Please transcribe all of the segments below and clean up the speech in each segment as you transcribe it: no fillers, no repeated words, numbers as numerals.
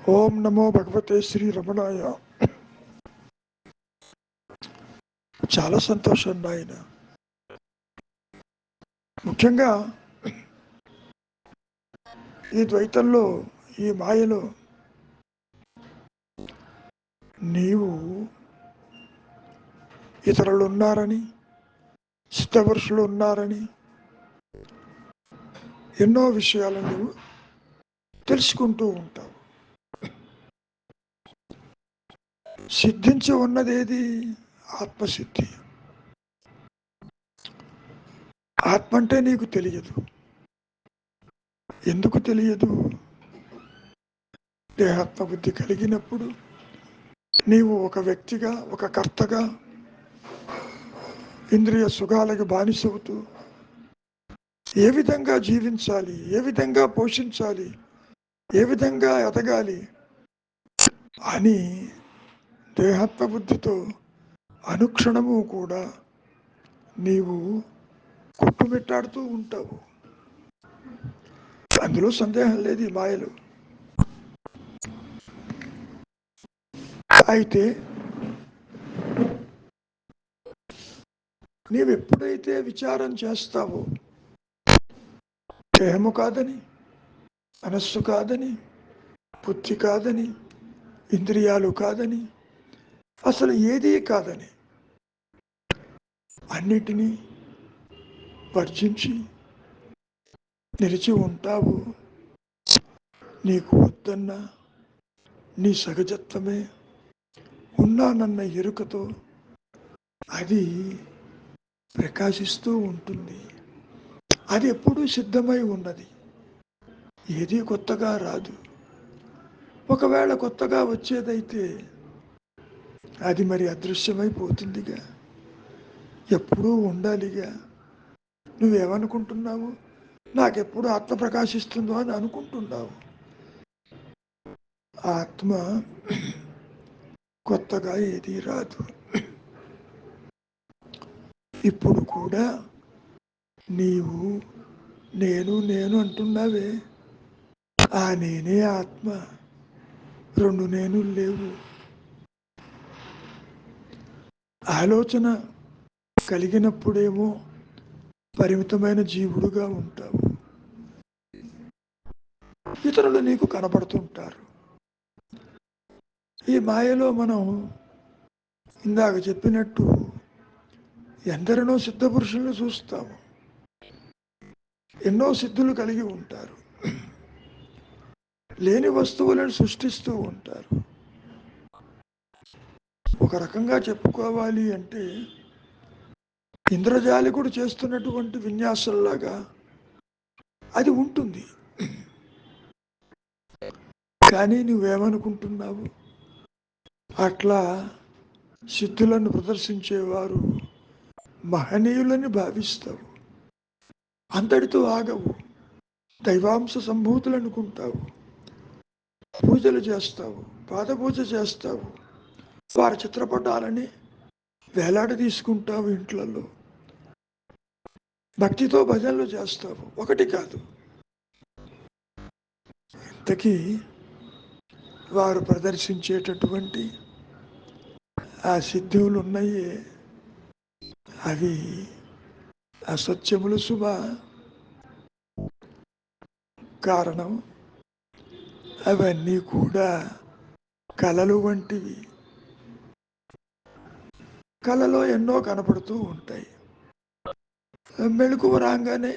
ఓం నమో భగవతే శ్రీ రమణాయ. చాలా సంతోషం నాయన. ముఖ్యంగా ఈ ద్వైతంలో, ఈ మాయలో నీవు ఇతరులు ఉన్నారని, సిద్ధపురుషులు ఉన్నారని ఎన్నో విషయాలు నువ్వు తెలుసుకుంటూ ఉంటావు. సిద్ధించి ఉన్నదేది? ఆత్మసిద్ధి. ఆత్మ అంటే నీకు తెలియదు. ఎందుకు తెలియదు? దేహాత్మ బుద్ధి కలిగినప్పుడు నీవు ఒక వ్యక్తిగా, ఒక కర్తగా ఇంద్రియ సుఖాలకు బానిసవుతూ ఏ విధంగా జీవించాలి, ఏ విధంగా పోషించాలి, ఏ విధంగా ఎదగాలి అని దేహాత్మ బుద్ధితో అనుక్షణము కూడా నీవు కొట్టుమిట్టాడుతూ ఉంటావు. అందులో సందేహం లేదు ఈ మాయలు. అయితే నీవెప్పుడైతే విచారం చేస్తావో, దేహము కాదని, మనస్సు కాదని, బుద్ధి కాదని, ఇంద్రియాలు కాదని, అసలు ఏదీ కాదని అన్నిటినీ వర్జించి నిలిచి ఉంటావు. నీకు వద్దన్నా నీ సహజత్వమే ఉన్నానన్న ఎరుకతో అది ప్రకాశిస్తూ ఉంటుంది. అది ఎప్పుడూ సిద్ధమై ఉన్నది. ఏది కొత్తగా రాదు. ఒకవేళ కొత్తగా వచ్చేదైతే అది మరి అదృశ్యమైపోతుందిగా. ఎప్పుడూ ఉండాలిగా. నువ్వేమనుకుంటున్నావు? నాకెప్పుడు ఆత్మ ప్రకాశిస్తుందో అని అనుకుంటున్నావు. ఆత్మ కొత్తగా ఏది రాదు. ఇప్పుడు కూడా నీవు నేను నేను అంటున్నావే, ఆ నేనే ఆత్మ. రెండు నేను లేవు. ఆలోచన కలిగినప్పుడేమో పరిమితమైన జీవుడుగా ఉంటావు. ఇతరులు నీకు కనపడుతుంటారు. ఈ మాయలో మనం ఇందాక చెప్పినట్టు ఎందరినో సిద్ధపురుషులను చూస్తాము. ఎన్నో సిద్ధులు కలిగి ఉంటారు. లేని వస్తువులను సృష్టిస్తూ ఉంటారు. ఒక రకంగా చెప్పుకోవాలి అంటే ఇంద్రజాలికుడు చేస్తున్నటువంటి విన్యాసంలాగా అది ఉంటుంది. కానీ నువ్వేమనుకుంటున్నావు? అట్లా సిద్ధులను ప్రదర్శించేవారు మహనీయులని భావిస్తావు. అంతటితో ఆగవు. దైవాంశ సంభూతులు అనుకుంటావు. పూజలు చేస్తావు, పాదపూజ చేస్తావు. వారి చిత్రపటాలని వేలాడ తీసుకుంటావు. ఇంట్లలో భక్తితో భజనలు చేస్తావు. ఒకటి కాదు. ఇంతకీ వారు ప్రదర్శించేటటువంటి ఆ సిద్ధువులు ఉన్నాయి, అవి అసత్యములు శుభ. కారణం అవన్నీ కూడా కలలు వంటివి. కలలో ఎన్నో కనపడుతూ ఉంటాయి. మెళుకువ రాగానే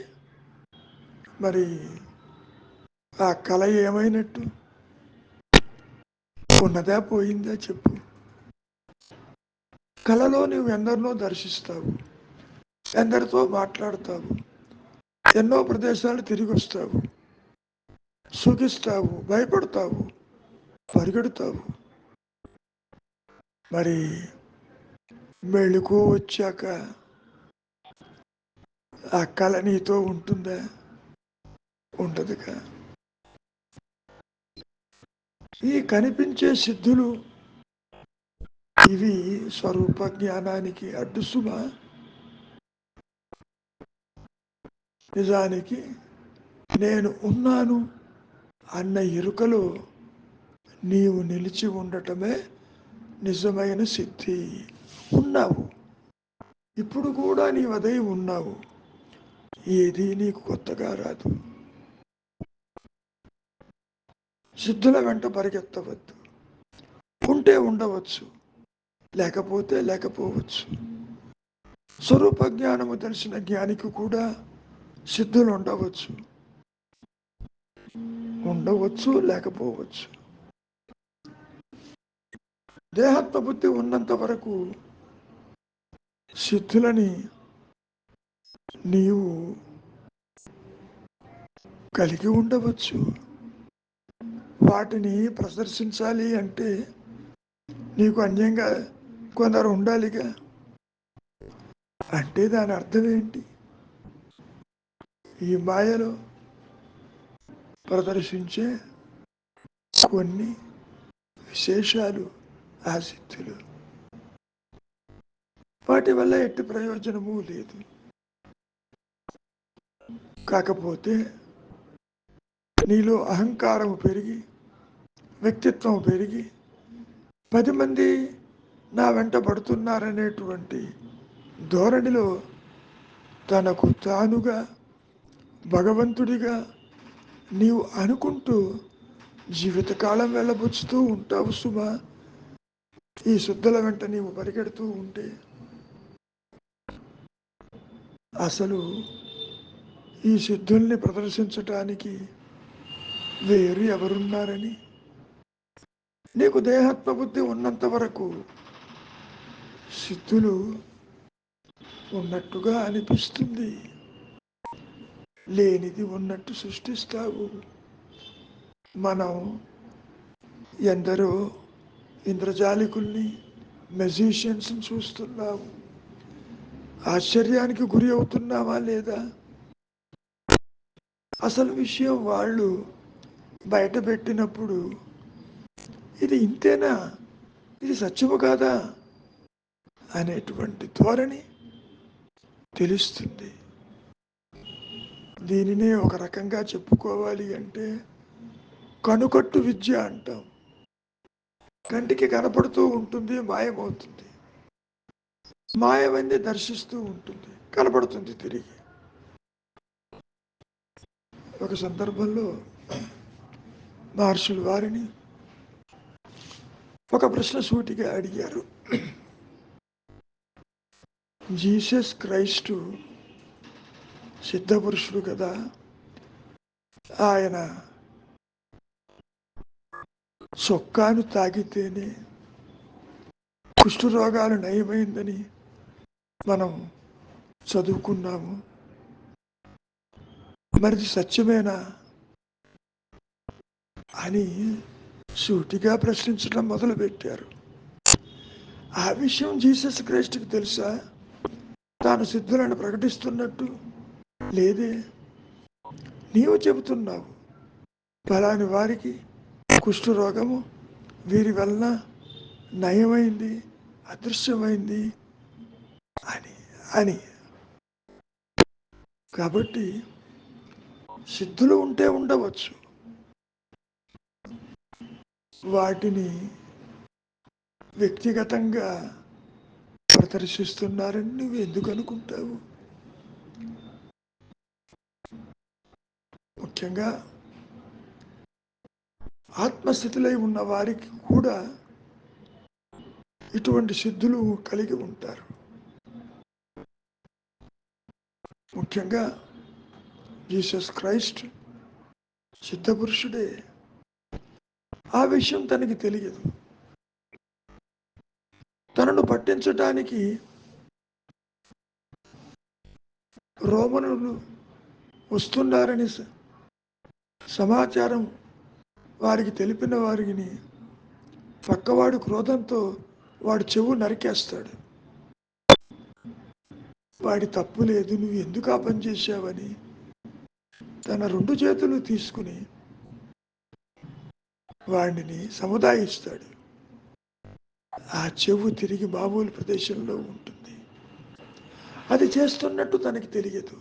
మరి ఆ కళ ఏమైనట్టు? ఉన్నదా పోయిందా చెప్పు. కళలో నువ్వు ఎందరినో దర్శిస్తావు, ఎందరితో మాట్లాడతావు, ఎన్నో ప్రదేశాలు తిరిగి వస్తావు, సుఖిస్తావు, భయపడతావు, పరిగెడతావు. మరి మెళుకు వచ్చాక ఆ కళ నీతో ఉంటుందా? ఉండదుగా. ఈ కనిపించే సిద్ధులు ఇవి స్వరూప జ్ఞానానికి అడ్డుసుమా? నిజానికి నేను ఉన్నాను అన్న ఎరుకలో నీవు నిలిచి ఉండటమే నిజమైన సిద్ధి. ఉన్నావు, ఇప్పుడు కూడా నీవు అదే ఉన్నావు. ఏది నీకు కొత్తగా రాదు. సిద్ధుల వెంట పరిగెత్తవద్దు. ఉంటే ఉండవచ్చు, లేకపోతే లేకపోవచ్చు. స్వరూప జ్ఞానము తెలిసిన జ్ఞానికి కూడా సిద్ధులు ఉండవచ్చు, లేకపోవచ్చు. దేహాత్మ బుద్ధి ఉన్నంత వరకు సిద్ధులని నీవు కలిగి ఉండవచ్చు. వాటిని ప్రదర్శించాలి అంటే నీకు అన్యంగా కొందరు ఉండాలిగా. అంటే దాని అర్థం ఏంటి? ఈ మాయలో ప్రదర్శించే కొన్ని విశేషాలు, ఆసక్తులు, వాటి వల్ల ఎట్టి ప్రయోజనము లేదు. కాకపోతే నీలో అహంకారం పెరిగి, వ్యక్తిత్వం పెరిగి, 10 మంది నా వెంట పడుతున్నారనేటువంటి ధోరణిలో తనకు తానుగా భగవంతుడిగా నీవు అనుకుంటూ జీవితకాలం వెళ్ళబుచ్చుతూ ఉంటావు సుమా. ఈ శుద్ధుల వెంట నీవు పరిగెడుతూ ఉంటే అసలు ఈ సిద్ధుల్ని ప్రదర్శించటానికి వేరు ఎవరున్నారని నీకు దేహాత్మ బుద్ధి ఉన్నంత వరకు సిద్ధులు ఉన్నట్టుగా అనిపిస్తుంది. లేనిది ఉన్నట్టు సృష్టిస్తావు. మనం ఎందరో ఇంద్రజాలికుల్ని, మెజిషియన్స్ని చూస్తున్నాము. ఆశ్చర్యానికి గురి అవుతున్నావా లేదా? అసలు విషయం వాళ్ళు బయట పెట్టినప్పుడు ఇది ఇంతేనా, ఇది సత్యము కాదా అనేటువంటి ధోరణి తెలుస్తుంది. దీనినే ఒక రకంగా చెప్పుకోవాలి అంటే కనుకట్టు విద్య అంటాం. కంటికి కనపడుతూ ఉంటుంది, మాయమవుతుంది. మాయమైంది దర్శిస్తూ ఉంటుంది, కనపడుతుంది తిరిగి. ఒక సందర్భంలో మహర్షులు వారిని ఒక ప్రశ్న సూటిగా అడిగారు. జీసస్ క్రైస్టు సిద్ధపురుషుడు కదా, ఆయన చొక్కాను తాగితేనే కుష్ఠరోగాలు నయమైందని మనం చదువుకున్నాము. మరిది సత్యమేనా అని సూటిగా ప్రశ్నించడం మొదలుపెట్టారు. ఆ విషయం జీసస్ క్రైస్ట్కి తెలుసా? తాను సిద్ధులను ప్రకటిస్తున్నట్టు లేదే. నీవు చెబుతున్నావు ఫలాని వారికి కుష్ఠరోగము వీరి వలన నయమైంది, అదృశ్యమైంది అని అని కాబట్టి సిద్ధులు ఉంటే ఉండవచ్చు, వాటిని వ్యక్తిగతంగా ప్రదర్శిస్తున్నారని నువ్వు ఎందుకు అనుకుంటావు? ముఖ్యంగా ఆత్మస్థితిలో ఉన్న వారికి కూడా ఇటువంటి సిద్ధులు కలిగి ఉంటారు. ముఖ్యంగా జీసస్ క్రైస్ట్ సిద్ధపురుషుడే. ఆ విషయం తనకి తెలియదు. తనను పట్టించడానికి రోమనులు వస్తున్నారని సమాచారం వారికి తెలిపిన వారిని పక్కవాడు క్రోధంతో వాడు చెవు నరికేస్తాడు. వాడి తప్పు లేదు, నువ్వు ఎందుకు ఆ పని చేశావని తన 2 చేతులు తీసుకుని వాడిని సముదాయిస్తాడు. ఆ చెవు తిరిగి మామూలు ప్రదేశంలో ఉంటుంది. అది చేస్తున్నట్టు తనకి తెలియదు.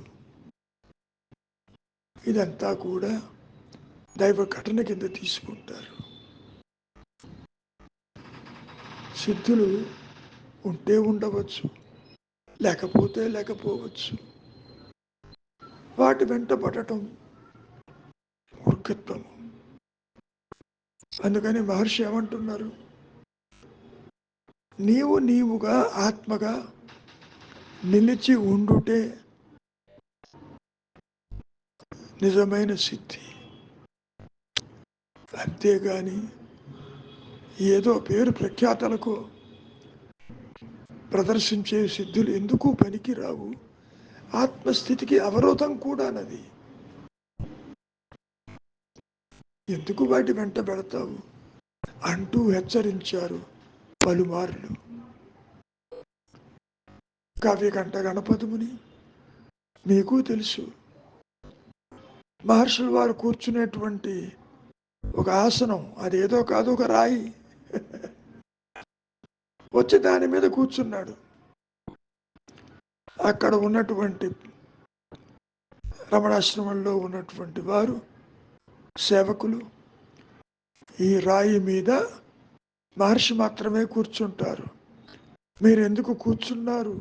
ఇదంతా కూడా దైవ ఘటన కింద తీసుకుంటారు. సిద్ధులు ఉంటే ఉండవచ్చు, లేకపోతే లేకపోవచ్చు. వాటి వెంట పడటం మూర్ఖత్వము. అందుకని మహర్షి ఏమంటున్నారు, నీవుగా ఆత్మగా నిలిచి ఉండుటే నిజమైన సిద్ధి. అంతేగాని ఏదో పేరు ప్రఖ్యాతలకు ప్రదర్శించే సిద్ధులు ఎందుకు పనికిరావు, ఆత్మస్థితికి అవరోధం కూడానది. ఎందుకు వాటి వెంట పెడతావు అంటూ హెచ్చరించారు పలుమార్లు. కావ్యకంఠ గణపతిముని మీకు తెలుసు, మహర్షులు వారు కూర్చునేటువంటి ఒక ఆసనం, అదేదో కాదు ఒక రాయి, వచ్చి దాని మీద కూర్చున్నాడు. అక్కడ ఉన్నటువంటి రమణాశ్రమంలో ఉన్నటువంటి వారు సేవకులు ఈ రాయి మీద మహర్షి మాత్రమే కూర్చుంటారు, మీరెందుకు కూర్చున్నారు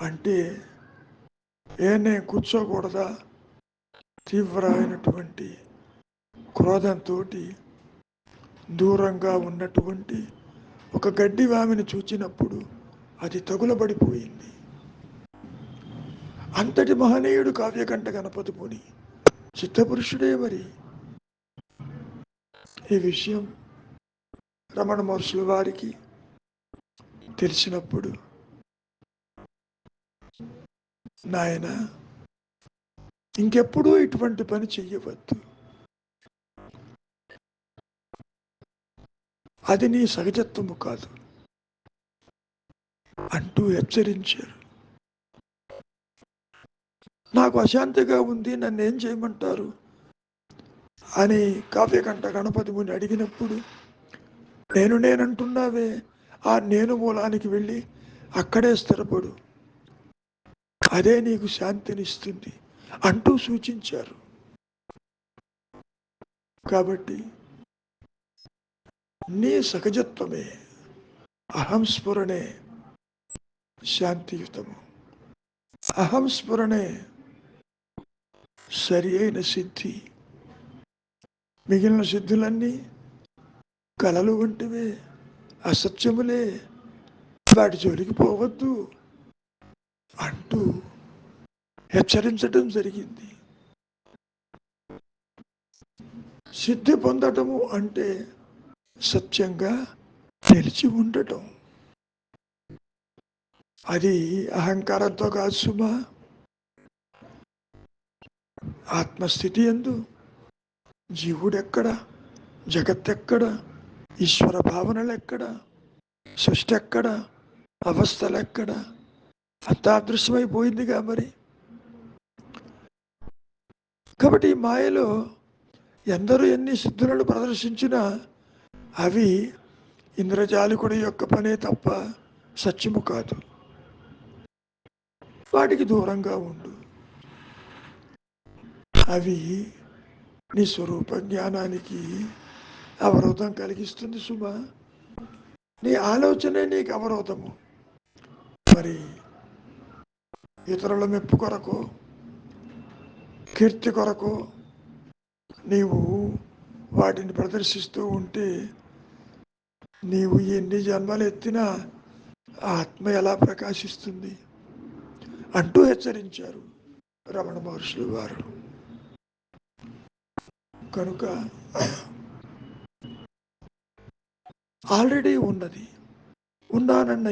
అంటే, నేను కూర్చోకూడదా? తీవ్రమైనటువంటి క్రోధంతో దూరంగా ఉన్నటువంటి ఒక గడ్డి వామిని చూచినప్పుడు అది తగులబడిపోయింది. అంతటి మహనీయుడు కావ్యకంఠ గణపతి ముని, చిత్తపురుషుడే. మరి ఈ విషయం రమణ మహర్షుల వారికి తెలిసినప్పుడు, నాయన ఇంకెప్పుడూ ఇటువంటి పని చెయ్యవద్దు, అది నీ సహజత్వము కాదు అంటూ హెచ్చరించారు. నాకు అశాంతిగా ఉంది, నన్ను ఏం చేయమంటారు అని కావ్యకంఠ గణపతి ముని అడిగినప్పుడు, నేనంటున్నావే, ఆ నేను మూలానికి వెళ్ళి అక్కడే స్థిరపడు, అదే నీకు శాంతినిస్తుంది అంటూ సూచించారు. కాబట్టి నీ సహజత్వమే, అహంస్ఫురణే శాంతియుతము, అహంస్ఫురణే సరి అయిన సిద్ధి. మిగిలిన సిద్ధులన్నీ కలలు వంటివే, అసత్యములే, వాటి జోలికి పోవద్దు అంటూ హెచ్చరించటం జరిగింది. సిద్ధి పొందటము అంటే సత్యంగా నిలిచి ఉండటం. అది అహంకారంతో కాదు సుమా. ఆత్మస్థితి యందు జీవుడెక్కడ, జగత్తెక్కడ, ఈశ్వర భావనలెక్కడ, సృష్టి ఎక్కడ, అవస్థలెక్కడ, అంతా అదృశ్యమైపోయిందిగా మరి. కాబట్టి ఈ మాయలో ఎందరూ ఎన్ని సిద్ధులను ప్రదర్శించినా అవి ఇంద్రజాలికుడి యొక్క పనే తప్ప సత్యము కాదు. వాటికి దూరంగా ఉండు. అవి నీ స్వరూప జ్ఞానానికి అవరోధం కలిగిస్తుంది సుమా. నీ ఆలోచనే నీకు అవరోధము. మరి ఇతరుల మెప్పు కొరకు, కీర్తి కొరకు నీవు వాటిని ప్రదర్శిస్తూ ఉంటే నీవు ఎన్ని జన్మలు ఎత్తినా ఆత్మ ఎలా ప్రకాశిస్తుంది అంటూ హెచ్చరించారు రమణ మహర్షులు వారు. కనుక ఆల్రెడీ ఉన్నది, ఉన్నానన్న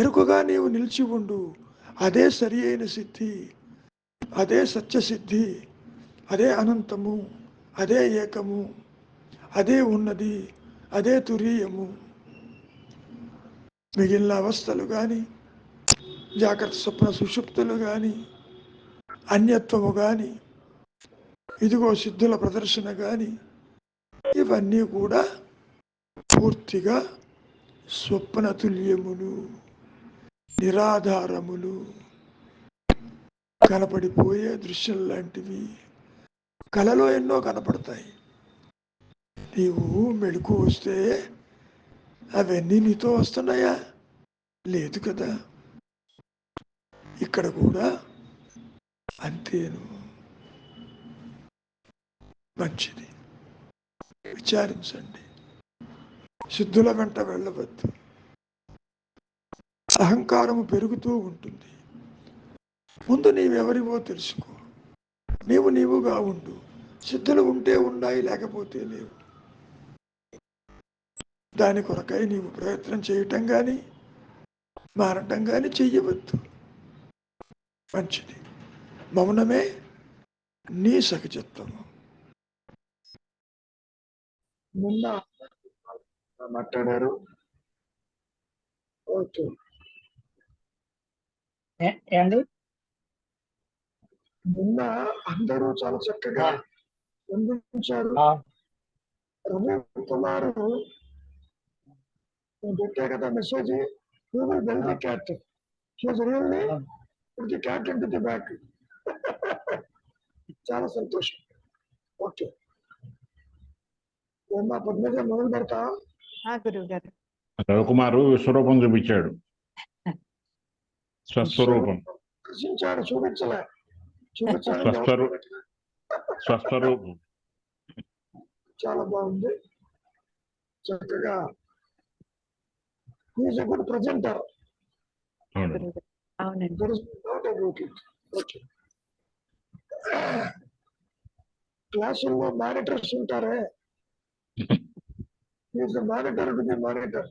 ఎరుకగా నీవు నిలిచి ఉండు. అదే సరి అయిన సిద్ధి, అదే సత్యసిద్ధి, అదే అనంతము, అదే ఏకము, అదే ఉన్నది, అదే తురీయము. మిగిలిన అవస్థలు కానీ, జాగ్రత్త స్వప్న సుషుప్తులు కానీ, అన్యత్వము కానీ, ఇదిగో సిద్ధుల ప్రదర్శన కానీ, ఇవన్నీ కూడా పూర్తిగా స్వప్నతుల్యములు, నిరాధారములు, కనపడిపోయే దృశ్యం లాంటివి. కలలో ఎన్నో కనపడతాయి. నీవు మెలకు వస్తే అవన్నీ నీతో వస్తున్నాయా? లేదు కదా. ఇక్కడ కూడా అంతేను. మంచిది, విచారించండి. శుద్ధుల వెంట వెళ్ళవద్దు. అహంకారము పెరుగుతూ ఉంటుంది. ముందు నీవెవరివో తెలుసుకో. నీవుగా ఉండు. సిద్ధులు ఉంటే ఉన్నాయి, లేకపోతే లేవు. దాని కొరకై నీవు ప్రయత్నం చేయటం కానీ మారటం కానీ చెయ్యవద్దు. మంచిది. మౌనమే నీ సహజత్వము. నిన్న మాట్లాడారు. ఓకే ఏండి, నిన్న అందరూ చాలా చక్కగా స్పందించారు. రవి కుమార్ పెట్టే కదా message, cat cat into the back. చాలా సంతోషం. ఓకే, ఏమన్నా పద్మజ మొదలు పెడతా? గురువు గారు, రవికుమారు విశ్వరూపం చూపించాడు. స్వస్వరూపం దర్శించాడు, చూపించలే. స్వస్వరూపం చాలా బాగుంది. చక్కగా ఈజ్ ఎ గుడ్ ప్రజెంటర్. అవునండి. క్లాసుల్లో మానిటర్స్ ఉంటారే, is monitor to the monitor.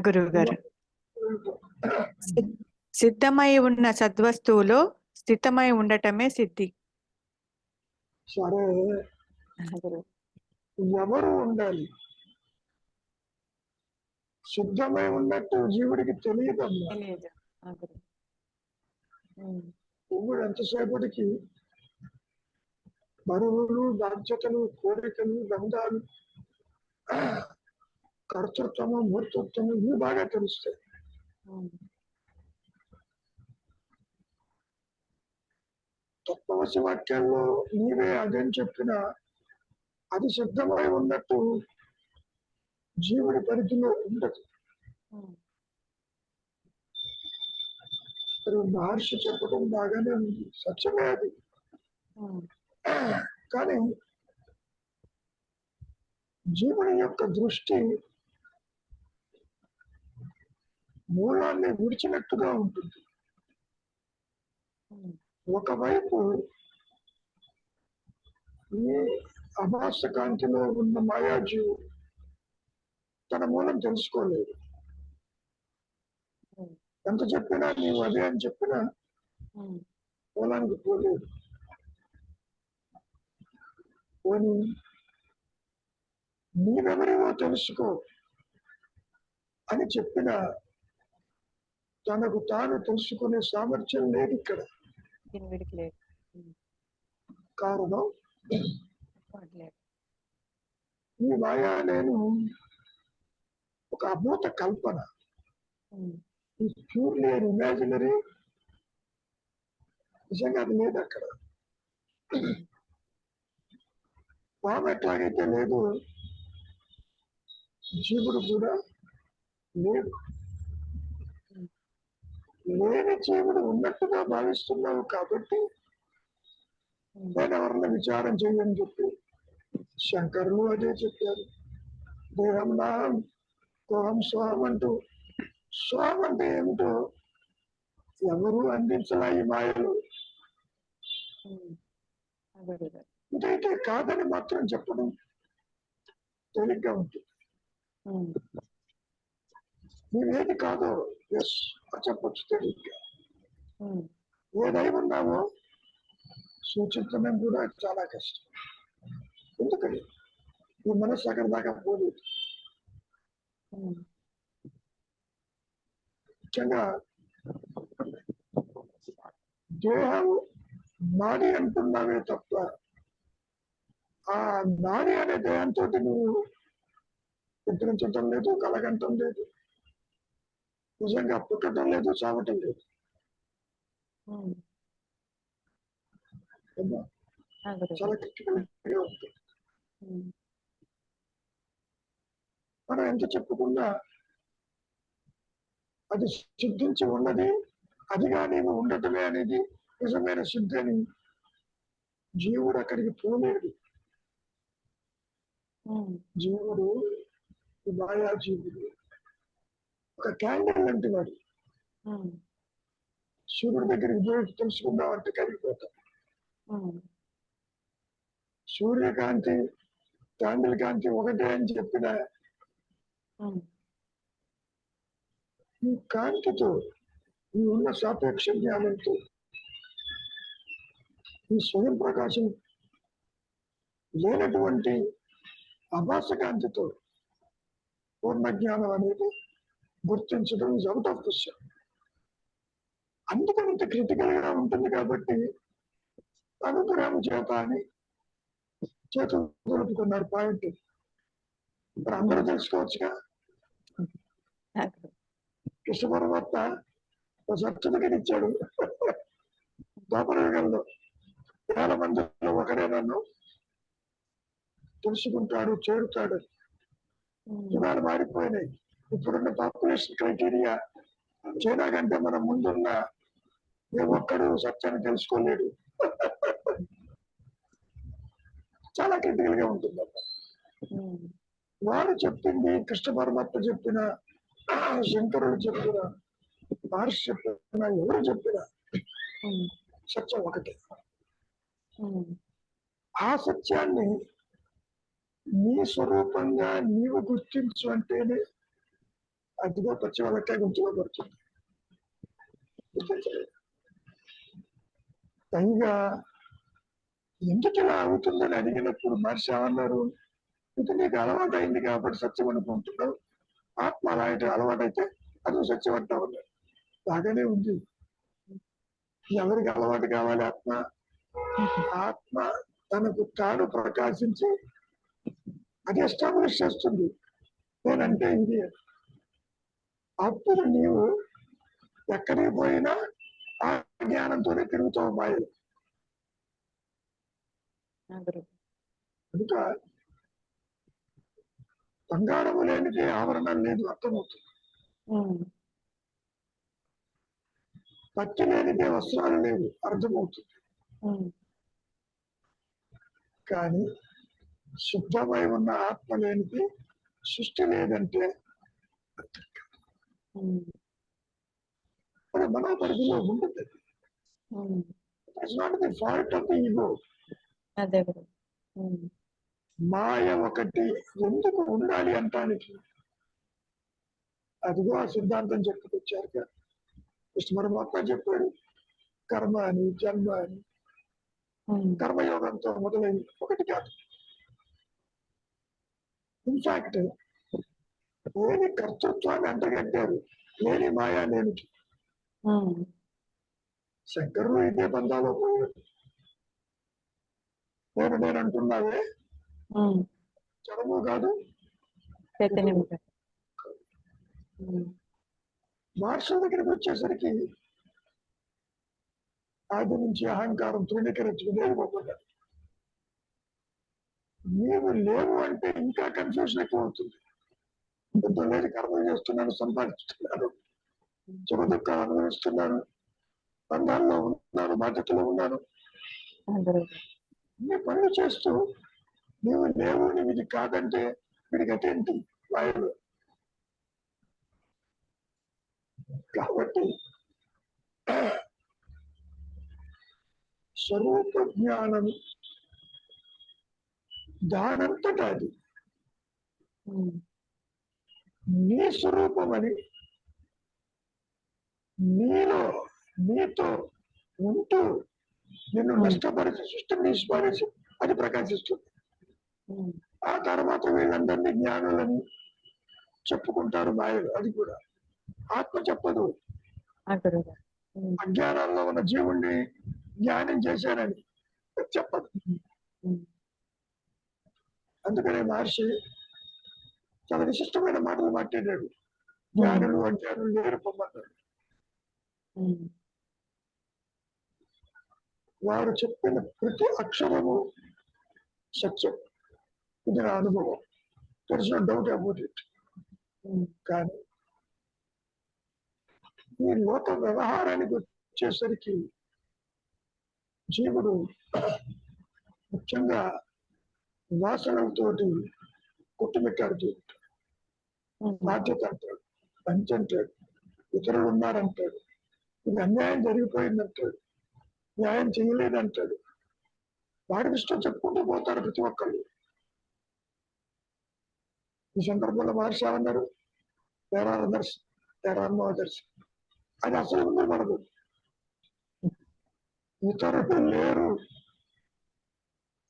గురువు గారు, సిద్ధమై ఉన్న సద్వస్తువులో స్థితమై ఉండటమే సిద్ధి. సరే, ఎవరు ఉండాలి? శుద్ధమై ఉన్నట్టు జీవుడికి తెలియదమ్మా. జీవుడు ఎంతసేపటికి బరువులు, బాధ్యతలు, కోరికలు, బంధాలు, కర్తృత్వము, మూర్తత్వము ఇవి బాగా తెలుస్తాయి. తత్వవశ వాక్యాల్లో నీవే అదని చెప్పిన అది సిద్ధమై ఉన్నట్టు జీవుడి పరిధిలో ఉండదు. మహర్షి చెప్పడం బాగానే ఉంది, సత్యమే అది. కానీ జీవుని యొక్క దృష్టి మూలాన్ని విడిచినట్టుగా ఉంటుంది. ఒకవైపు ఈ అభాస కాంతిలో ఉన్న మాయాజీవు తన మూలం తెలుసుకోలేదు. ఎంత చెప్పినా నీవు అదే అని చెప్పినా మూలానికి పోలేదు. పోనీ నీవెవరివో తెలుసుకో అని చెప్పిన తనకు తాను తెలుసుకునే సామర్థ్యం లేదు ఇక్కడ. కారణం ఈ మాయా నేను ఒక అభూత కల్పన, ప్యూర్లీ ఇమాజినరీ. నిజంగా అది లేదు అక్కడ. పాము ఎట్లాగైతే లేదు, జీవుడు కూడా లేదు. లేని జీవుడు ఉన్నట్టుగా భావిస్తున్నావు కాబట్టి నేను ఎవరిని విచారం చేయని చెప్పి శంకరులు అదే చెప్పారు. దేహం నాహం కోహం స్వాహం అంటూ, స్వాహం అంటే ఏమిటో ఎవరు అందించలా ఈ మాయలు. ఇదైతే కాదని మాత్రం చెప్పడం తేలిగ్గా ఉంటుంది. నీవేది కాదో ఎస్ చెప్పచ్చు తేలిగ్గా. ఏదై ఉన్నావో సూచించడం కూడా చాలా కష్టం. ఎందుకని ఈ మనస్సు అక్కడ దాకా పోలేదు. ముఖ్యంగా దేహం నాడి అంటున్నావే తప్ప ఆ నాడి అనే దేహంతో నువ్వు నిద్రించటం లేదు, కలగంటం లేదు, నిజంగా పుట్టడం లేదు, చావటం లేదు. చాలా క్రిటికల్ ఉంటుంది. మనం ఎంత చెప్పుకున్నా అది సిద్ధించి ఉన్నది, అదిగా నీవు ఉండటమే అనేది నిజమైన సిద్ధి అని జీవుడు అక్కడికి పోలేడు. జీవుడు, ఈ మాయా జీవుడు ఒక క్యాండిల్ లాంటి వాడు. సూర్యుడి దగ్గరికి పోయి తెలుసుకుందామంటే కరిగిపోతాం. సూర్యకాంతి క్యాండిల్ కాంతి ఒకటే అని చెప్పిన ఈ కాంతితో, ఈ ఉన్న సాపేక్ష జ్ఞానంతో, ఈ స్వయం ప్రకాశం లేనటువంటి అభాస కాంతితో పూర్ణ జ్ఞానం అనేది గుర్తించడం ఇస్ అవుట్ ఆఫ్ క్వశ్చన్. అందుకంత క్రిటికల్ గా ఉంటుంది. కాబట్టి అనుగ్రహం చేత అని చేతులు దొరుకుతున్నారు పాయింట్. ఇప్పుడు అందరూ తెలుసుకోవచ్చుగా. కృష్ణ పరమాత్మ ఒక సర్టిఫికెట్ ఇచ్చాడు. ద్వాపరయుగంలో వేల మందిలో ఒకరే నన్ను తెలుసుకుంటాడు, చేరుతాడు. ఇవాళ మారిపోయినాయి. ఇప్పుడున్న పాపులేషన్ క్రైటీరియా చైనా కంటే మనం ముందున్న ఏ ఒక్కడు సత్యాన్ని తెలుసుకోలేడు. చాలా క్రిటికల్ గా ఉంటుంది. వారు చెప్పింది, కృష్ణ పరమాత్మ చెప్పిన, శంకరుడు చెప్పిన, మహర్షి చెప్పిన, ఎవరు చెప్పిన సత్యం ఒకటే. ఆ సత్యాన్ని నీ స్వరూపంగా నీవు గుర్తించు అంటేనే అదిగో పచ్చి వాళ్ళకే గుర్తుగా పడుతుంది. గుర్తించలేదు. పైగా ఎందుకు ఇలా అవుతుందని అడిగినప్పుడు మనిషి ఏమన్నారు, ఇది నీకు అలవాటు అయింది కాబట్టి సత్యం అనుకుంటున్నావు, ఆత్మ అలాంటి అలవాటు అయితే అది సత్యం అంటావు అన్నారు. బాగానే ఉంది. ఎవరికి అలవాటు కావాలి? ఆత్మ. ఆత్మ తనకు తాను ప్రకాశించి అది ఎస్టాబ్లిష్ చేస్తుంది నేనంటే ఇది. అప్పుడు నీవు ఎక్కడికి పోయినా ఆ జ్ఞానంతోనే తిరుగుతావు మాయలు. కనుక బంగారము లేనిదే ఆవరణం లేదు, అర్థమవుతుంది. పత్తి లేనిదే వస్త్రాలు లేవు, అర్థమవుతుంది. కానీ శుద్ధమై ఉన్న ఆత్మ లేనిది సృష్టి లేదంటే మన మనోపరిధిలో ఉంటుంది. It's not the fault of the ego. మాయ ఒకటి ఎందుకు ఉండాలి అంటానికి అదిగో ఆ సిద్ధాంతం చెప్పుకొచ్చారు కదా. కృష్ణ పరమాత్మ చెప్పాడు, కర్మ అని, జన్మ అని. కర్మయోగంతో మొదలైంది, ఒకటి కాదు. ఇన్ఫాక్ట్ లేని కర్తృత్వాన్ని అంటగట్టారు, లేని మాయా లేనికి. శంకరులు ఇదే బంధాలో పోయాడు. నేను అంటున్నావే చదువు కాదు, మహర్షుల దగ్గరికి వచ్చేసరికి ఆది నుంచి అహంకారం తృణీకరించి లేకపోతాడు. నీవు లేవు అంటే ఇంకా కన్ఫ్యూజన్ ఎక్కువ అవుతుంది. ఎంతో లేదు, కర్మ చేస్తున్నాను, సంపాదిస్తున్నాను, సుఖ దుఃఖాలు అనుభవిస్తున్నాను, బంధాల్లో ఉన్నాను, బాధ్యతలో ఉన్నాను, నీ పనులు చేస్తూ నీవు లేవు, నీవు ఇది కాదంటే వీడికి అటేంటి వాయుడు. కాబట్టి స్వరూప జ్ఞానం దానంతటా అది నీ స్వరూపమని నీలో నీతో ఉంటూ నిన్ను నష్టపరిచి సృష్టిని నిష్పారేసి అది ప్రకాశిస్తుంది. ఆ తర్వాత వీళ్ళందరినీ జ్ఞానులని చెప్పుకుంటారు మాయలు. అది కూడా ఆత్మ చెప్పదు. అజ్ఞానాల్లో ఉన్న జీవుణ్ణి జ్ఞానం చేశానని చెప్పదు. అందుకనే మహర్షి చాలా విశిష్టమైన మాటలు మాట్లాడాడు. జ్ఞానులు అజ్ఞానులు లేరు పొమ్మన్నాడు. వారు చెప్పిన ప్రతి అక్షరము సత్యం. ఇది నా అనుభవం. There is no doubt about it. కానీ ఈ లోక వ్యవహారానికి వచ్చేసరికి జీవుడు ముఖ్యంగా వాసనలతోటి కొట్టుమిట్టాడుతూ ఉంటాడు. బాధ్యత అంటాడు, పంచి అంటాడు, ఇతరులు ఉన్నారంటాడు, ఇది అన్యాయం జరిగిపోయిందంటాడు, న్యాయం చేయలేదంటాడు. వాడి ఇష్టం చెప్పుకుంటూ పోతారు ప్రతి ఒక్కళ్ళు. ఈ సందర్భంలో మహర్షి ఏమన్నారు? There are others, there are no others. అది అసలు ఉంది మనకు. ఇతరులు లేరు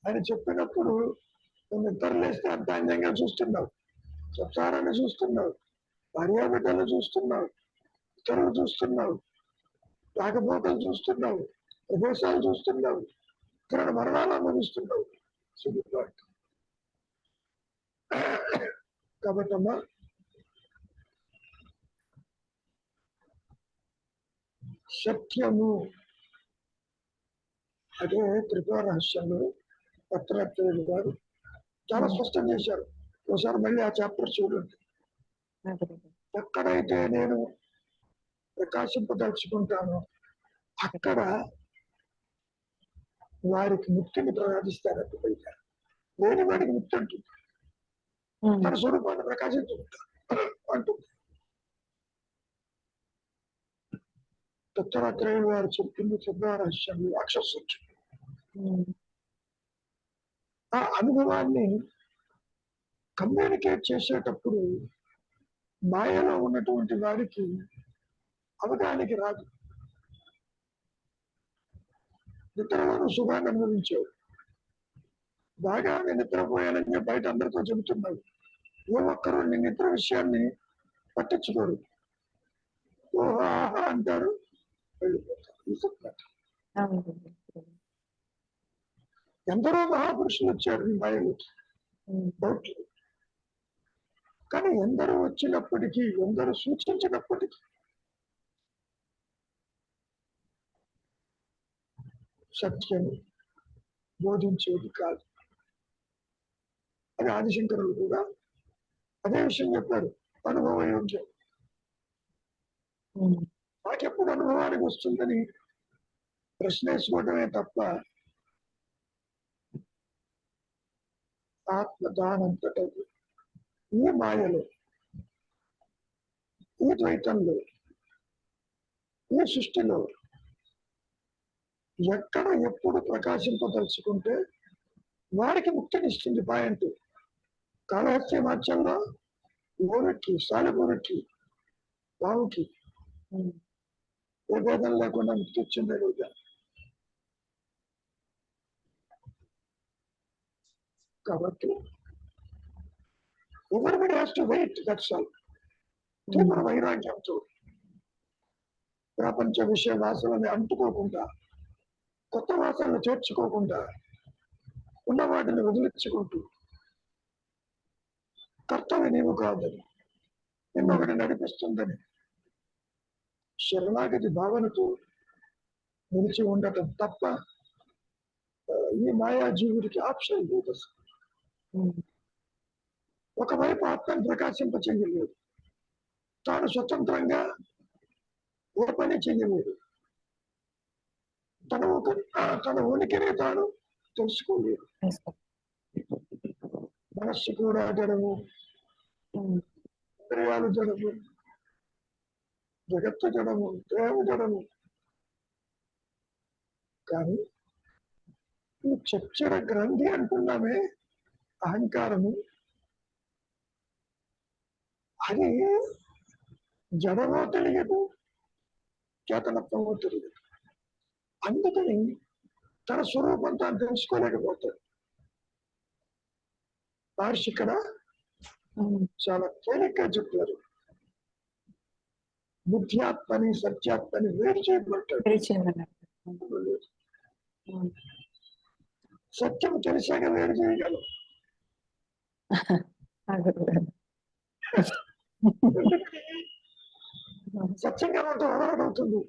అని చెప్పినప్పుడు నువ్వు నిద్రలు వేస్తే అంత అందంగా చూస్తున్నావు, సంసారాన్ని చూస్తున్నావు, భార్యాబిడ్డలు చూస్తున్నావు, ఇతరులు చూస్తున్నావు, రాకపోకలు చూస్తున్నావు, ప్రదేశాలు చూస్తున్నావు, ఇక్కడ మరణాలు అనుభవిస్తున్నావు. కాబట్టి అమ్మా, సత్యము అదే త్రిపుర రహస్యంలో దత్తాత్రేయులు గారు చాలా స్పష్టం చేశారు. ఒకసారి మళ్ళీ ఆ చాప్టర్ చూడండి. ఎక్కడైతే నేను ప్రకాశింపదలుచుకుంటానో అక్కడ వారికి ముక్తిని ప్రసాదిస్తారంట. బయట లేని వాడికి ముక్తి అంటుంది, తన స్వరూపాన్ని ప్రకాశించుకుంటారు అంటుంది. దత్తాత్రేయులు వారు చెప్పింది త్రిపుర రహస్యంలో అక్షరసత్యం. ఆ అనుభవాన్ని కమ్యూనికేట్ చేసేటప్పుడు మాయలో ఉన్నటువంటి వారికి అవగాహనకి రాదు. నిద్రలో సుఖాన్ని అనుభవించావు, బాగానే నిద్రపోయానని బయట అందరితో చెబుతున్నావు. ఏ ఒక్కరు నీ నిద్ర విషయాన్ని పట్టించుకోరు, ఓహో ఆహా అంటారు, వెళ్ళిపోతారు. ఎందరో మహాపురుషులు వచ్చారు నీ మాయలోకి, డౌట్ లేదు. కానీ ఎందరూ వచ్చినప్పటికీ, ఎందరూ సూచించినప్పటికీ సత్యం బోధించేది కాదు. అది ఆదిశంకరులు కూడా అదే విషయం చెప్పారు. అనుభవ యోగ్యం. నాకెప్పుడు అనుభవానికి వస్తుందని ప్రశ్న వేసుకోవడమే తప్ప ఆత్మ దానంతట ఈ మాయలో, ఈ ద్వైతంలో, ఈ సృష్టిలో ఎక్కడ ఎప్పుడు ప్రకాశింపదలుచుకుంటే వారికి ముక్తినిస్తుంది. పాయింట్ కాళహస్తి మార్చంలో ఊరికి, సాలెపూరికి, బావుకి ఏ భేదం లేకుండా ముక్తి వచ్చిందే లేదా? కాబట్టి everybody has to wait, that's all. తీవ్ర వైరాగ్యంతో ప్రపంచ విషయ వాసనని అంటుకోకుండా, కొత్త వాసనలు చేర్చుకోకుండా, ఉన్న వాటిని వదిలించుకుంటూ, కర్తవ్య నీవు కాదని, నిన్నొకటి నడిపిస్తుందని శరణాగతి భావనతో నిలిచి ఉండటం తప్ప ఈ మాయా జీవుడికి ఆప్షన్ లేదు. ఒకవైపు ఆత్మను ప్రకాశింప చెయ్యలేదు, తాను స్వతంత్రంగా ఏ పని చెయ్యలేదు, తన ఉనికిని తాను తెలుసుకోలేదు. మనస్సు కూడా జడము, ఇంద్రియాలు జడము, జగత్తు జడము, దేహం జడము. కానీ ఈ చక్షర గ్రంథి అంటున్నామే అహంకారము, అది జడమో తెలియదు, చేతనత్వమో తెలియదు. అందుకని తన స్వరూపం తాను తెలుసుకోలేకపోతాడు. మహర్షి ఇక్కడ చాలా తేలిగ్గా చెప్పారు. బుద్ధ్యాత్మని సత్యాత్మని వేరు చేయబడ్డాడు. సత్యం తెలిసాక వేరు చేయగలం. సత్యంగా మనతో అలవాటవుతుంది.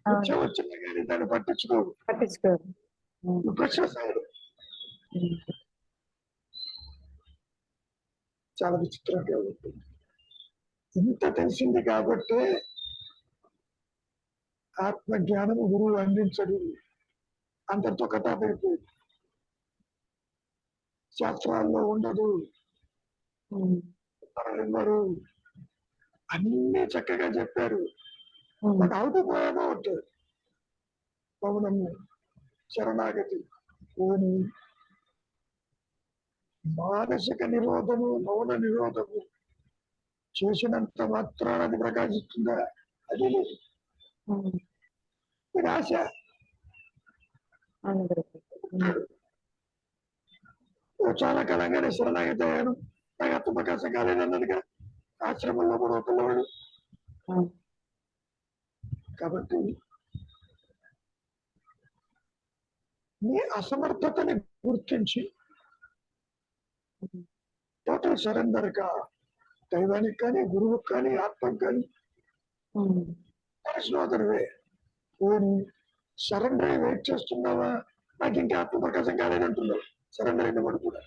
సత్యం వచ్చింది కానీ దాన్ని పట్టించుకోవు. ప్రశ్నిస్తాడు. చాలా విచిత్రంగా ఉంటుంది. ఇంత తెలిసింది కాబట్టి ఆత్మజ్ఞానము గురువు అందించడు, అంతటితో కథాపైపోయింది. శాస్త్రాల్లో ఉండదు, ఎవరు అన్ని చక్కగా చెప్పారు. ఒక అవుతుపోయామో ఉంటుంది. మౌనము, శరణాగతి, ఓని, మానసిక నిరోధము, మౌన నిరోధము చేసినంత మాత్రాన అది ప్రకాశిస్తుందా? అది లేదు. ఇది ఆశ. చాలా కాలంగానే శరణాగతి అయ్యాను, నాకు ఆత్మప్రకాశం కాలేదన్నదిగా ఆశ్రమంలో కూడా ఒక పిల్లవాడు. కాబట్టి నీ అసమర్థతని గుర్తించి టోటల్ సరెండర్ గా దైవానికి కానీ, గురువుకి కానీ, ఆత్మకు కానీ పరిశోధనవే పోని సరెండర్ అయి వెయిట్ చేస్తున్నావా? నాకు ఇంకా ఆత్మప్రకాశం కాలేదంటున్నావు. సరెండర్ అయిన వాడు కూడా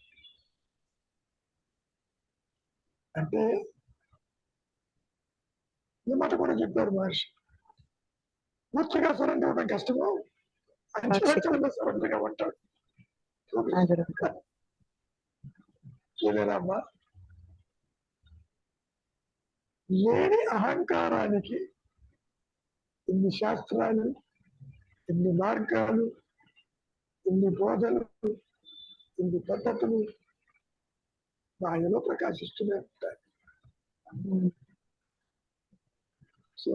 అంటే ఈ మాట కూడా చెప్పారు మహర్షి. పూర్తిగా సరెండర్ అవ్వడం కష్టము, అంచెలంచెలుగా సరెండర్ గా ఉంటాడు. ఏదేనమ్మా, లేని అహంకారానికి ఇన్ని శాస్త్రాలు, ఇన్ని మార్గాలు, ఇన్ని బోధలు, ఇన్ని పద్ధతులు మాయలో ప్రకాశిస్తూనే ఉంటాయి. సో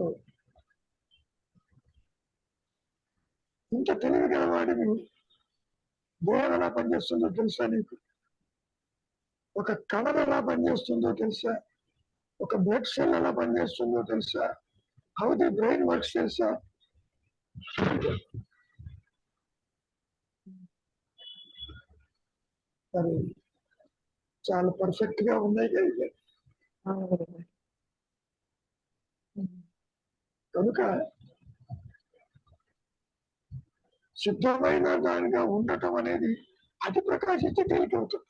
ఇంత తెలివి గల వాడిని దేహం ఎలా పనిచేస్తుందో తెలుసా నీకు? ఒక కణం ఎలా పనిచేస్తుందో తెలుసా? ఒక బ్లడ్ సెల్ ఎలా పనిచేస్తుందో తెలుసా? హౌ ది బ్రెయిన్ వర్క్స్ తెలుసా? మరి చాలా పర్ఫెక్ట్ గా ఉన్నాయి కదా. కనుక సిద్ధమైన దానిగా ఉండటం అనేది అది ప్రకాశించి తేలికవుతుంది.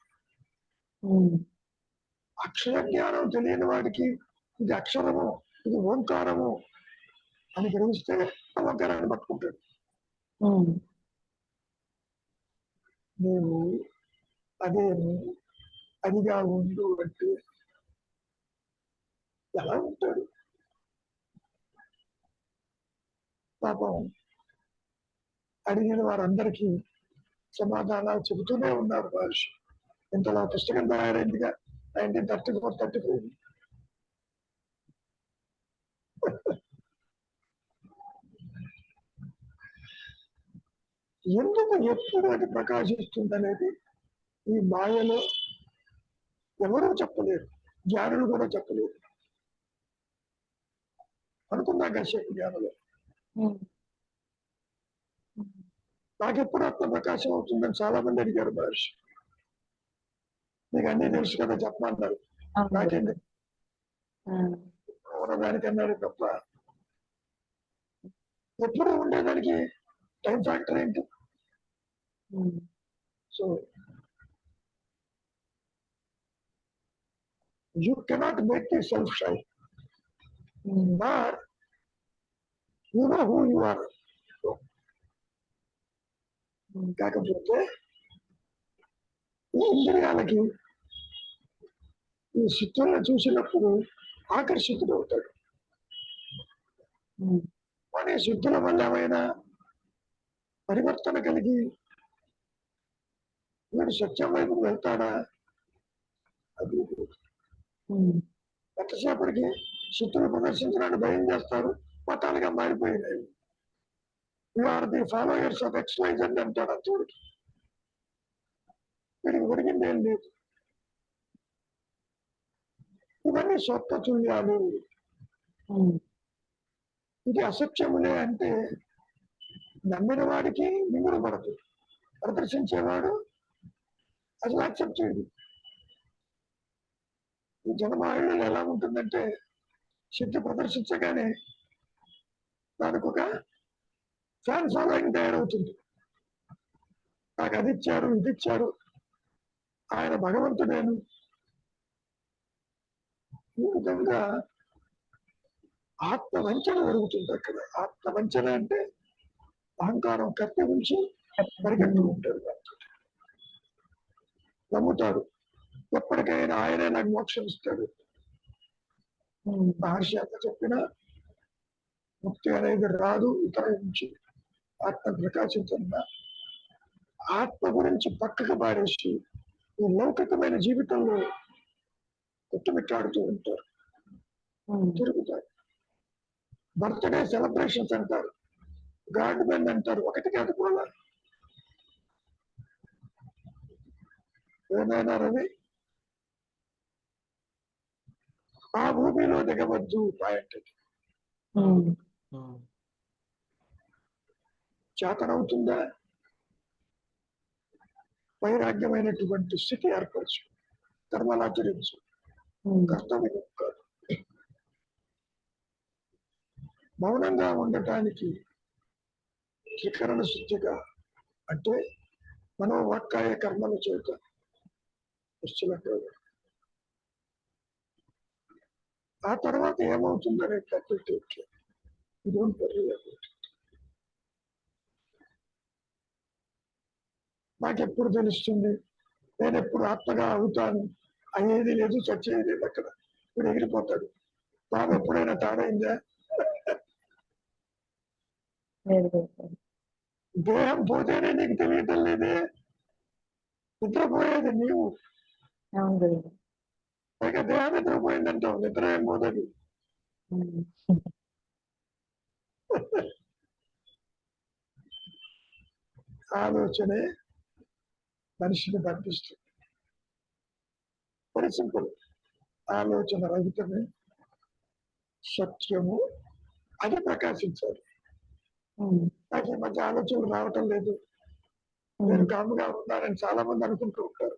అక్షర జ్ఞానం తెలియని వాడికి ఇది అక్షరము, ఇది ఓంకారము అని గ్రహిస్తే ఓంకారాన్ని పట్టుకుంటాడు. నీవు అదేను అదిగా ఉండు అంటే ఎలా ఉంటాడు? పాపం అడిగిన వారందరికీ సమాధానాలు చెబుతూనే ఉన్నారు మహర్షి. ఇంతలా పుస్తకం తయారైందిగా 1934-35. ఎందుకు ఎప్పుడు అది ప్రకాశిస్తుందనేది ఈ మాయలో ఎవరూ చెప్పలేరు, జ్ఞానులు కూడా చెప్పలేరు. అనుకున్నా కాసేపు జ్ఞానులు నాకెప్పుడు ఆత్మ ప్రకాశం అవుతుందని చాలా మంది అడిగారు మహర్షి. నీకు అన్నీ తెలుసు కదా చెప్పమన్నారు. నాకేంటి ఉన్నదానికి అన్నాడు తప్ప ఎప్పుడు ఉండేదానికి టైం ఫ్యాక్టర్ ఏంటి? So you cannot make yourself shy, but you know who you are. కాకపోతే ఈ ఇంద్రియాలకి ఈ చిత్రాలను చూసినప్పుడు ఆకర్షితుడు అవుతాడు. అనే శుద్ధుల వల్ల ఏమైనా పరివర్తన కలిగి వీడు సత్యం వైపు వెళ్తాడా? అది ఎంతసేపటికి శుద్ధులు ప్రదర్శించడానికి భయం చేస్తారు, మతాలుగా మారిపోయినాయి. Are the followers of XYZ అంటాడు అంతూడికి. వీడికి ఒరిగింది ఏం లేదు. ఇవన్నీ స్వత్వతుల్యాలు, ఇది అసత్యములే అంటే నమ్మిన వాడికి మింగుడు పడదు, ప్రదర్శించేవాడు అసలు యాక్సెప్ట్ చేయడు. ఈ జనమాయలో ఎలా ఉంటుందంటే శక్తి ప్రదర్శించగానే దానికి ఒక ఫ్యాన్ ఫాలోయింగ్ తయారవుతుంది. నాకు అది ఇచ్చారు, ఇది ఇచ్చారు, ఆయన భగవంతుడేను. ఈ విధంగా ఆత్మవంచన జరుగుతుంది అక్కడ. ఆత్మవంచన అంటే అహంకారం కత్తి ఉంచి పరిగెత్తు ఉంటాడు, నమ్ముతాడు ఎప్పటికైనా ఆయనే నాకు మోక్షం ఇస్తాడు. మహర్షి అంత చెప్పినా ముక్తి అనేది రాదు ఇతర నుంచి. ఆత్మ ప్రకాశించిన ఆత్మ గురించి పక్కకు పారేసి ఈ లౌకికమైన జీవితంలో కొట్టుమిట్టాడుతూ ఉంటారు, తిరుగుతారు. బర్త్డే సెలబ్రేషన్స్ అంటారు, గాడ్ మెన్ అంటారు, ఒకటి కాదు కూడా. ఏమైనా రవి ఆ భూమిలో దిగవద్దు పాయింట్. చేతనవుతుందా? వైరాగ్యమైనటువంటి స్థితి ఏర్పరచు, కర్మలు ఆచరించు, కర్తవ్యం కాదు. మౌనంగా ఉండటానికి త్రికరణ శుద్ధిగా అంటే మనోవాక్కాయ కర్మల చేత ఆ తర్వాత ఏమవుతుందనే ప్రకృతి నాకెప్పుడు తెలుస్తుంది? నేను ఎప్పుడు ఆత్మగా అవుతాను? అయ్యేది లేదు, చచ్చేది లేదు. అక్కడ ఇప్పుడు ఎగిరిపోతాడు. బాబు ఎప్పుడైనా తాడైందా? దేహం పోతేనే నీకు తెలియటం లేదే. నిద్రపోయేది నీవు, పైగా దేహం నిద్రపోయిందంటావు. నిద్ర ఏం పోతుంది. ఆలోచనే మనిషిని బంధిస్తుంది. Very simple. ఆలోచన రహితమే సత్యము, అది ప్రకాశించాలి. నాకు ఈ మధ్య ఆలోచనలు రావటం లేదు, నేను కాముగా ఉన్నానని చాలా మంది అనుకుంటూ ఉంటారు.